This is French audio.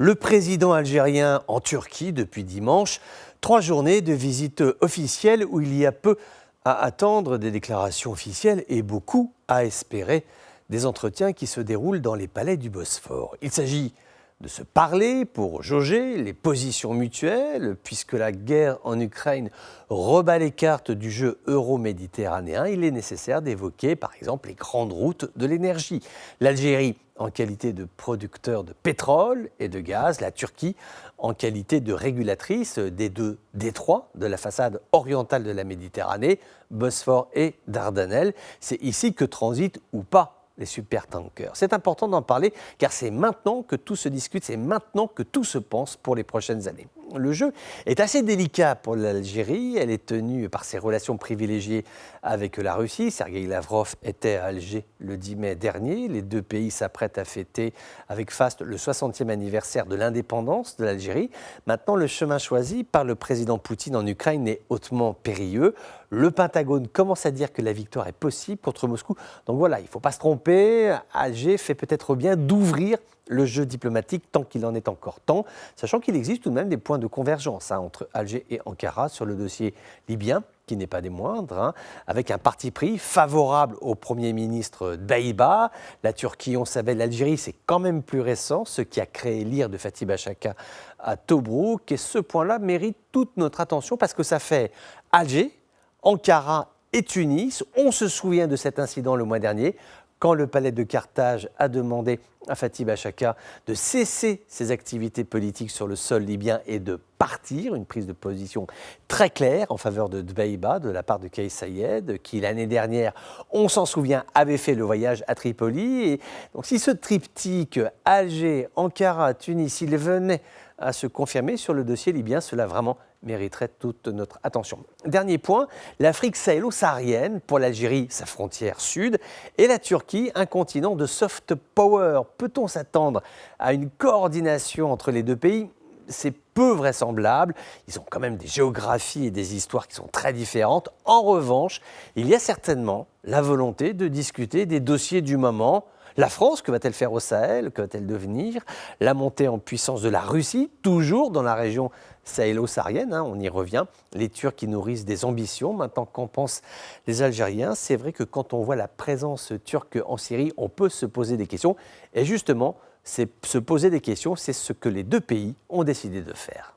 Le président algérien en Turquie depuis dimanche, 3 journées de visite officielle où il y a peu à attendre des déclarations officielles et beaucoup à espérer des entretiens qui se déroulent dans les palais du Bosphore. Il s'agit de se parler pour jauger les positions mutuelles, puisque la guerre en Ukraine rebat les cartes du jeu euro-méditerranéen. Il est nécessaire d'évoquer, par exemple, les grandes routes de l'énergie. L'Algérie en qualité de producteur de pétrole et de gaz, la Turquie en qualité de régulatrice des deux détroits de la façade orientale de la Méditerranée, Bosphore et Dardanelles. C'est ici que transitent ou pas les supertankers. C'est important d'en parler car c'est maintenant que tout se discute, c'est maintenant que tout se pense pour les prochaines années. Le jeu est assez délicat pour l'Algérie. Elle est tenue par ses relations privilégiées avec la Russie. Sergueï Lavrov était à Alger le 10 mai dernier. Les deux pays s'apprêtent à fêter avec faste le 60e anniversaire de l'indépendance de l'Algérie. Maintenant, le chemin choisi par le président Poutine en Ukraine est hautement périlleux. Le Pentagone commence à dire que la victoire est possible contre Moscou. Donc voilà, il ne faut pas se tromper. Alger fait peut-être bien d'ouvrir le jeu diplomatique tant qu'il en est encore temps, sachant qu'il existe tout de même des points de convergence entre Alger et Ankara sur le dossier libyen, qui n'est pas des moindres, avec un parti pris favorable au Premier ministre Dbeibeh. La Turquie, on savait, l'Algérie, c'est quand même plus récent, ce qui a créé l'ire de Fatih Bachaka à Tobrouk. Et ce point-là mérite toute notre attention parce que ça fait Alger, Ankara et Tunis. On se souvient de cet incident le mois dernier, quand le palais de Carthage a demandé à Fatih Bachaka de cesser ses activités politiques sur le sol libyen et de partir, une prise de position très claire en faveur de Dbeibeh de la part de Kais Saied, qui l'année dernière, on s'en souvient, avait fait le voyage à Tripoli. Et donc si ce triptyque Alger, Ankara, Tunis, il venait à se confirmer sur le dossier libyen, cela vraiment mériterait toute notre attention. Dernier point, l'Afrique sahélo-saharienne, pour l'Algérie, sa frontière sud, et la Turquie, un continent de soft power. Peut-on s'attendre à une coordination entre les deux pays ? C'est peu vraisemblable. Ils ont quand même des géographies et des histoires qui sont très différentes. En revanche, il y a certainement la volonté de discuter des dossiers du moment. La France, que va-t-elle faire au Sahel? Que va-t-elle devenir? La montée en puissance de la Russie, toujours dans la région sahélo-saharienne, on y revient. Les Turcs qui nourrissent des ambitions. Maintenant, qu'en pensent les Algériens? C'est vrai que quand on voit la présence turque en Syrie, on peut se poser des questions. Et justement, se poser des questions, c'est ce que les deux pays ont décidé de faire.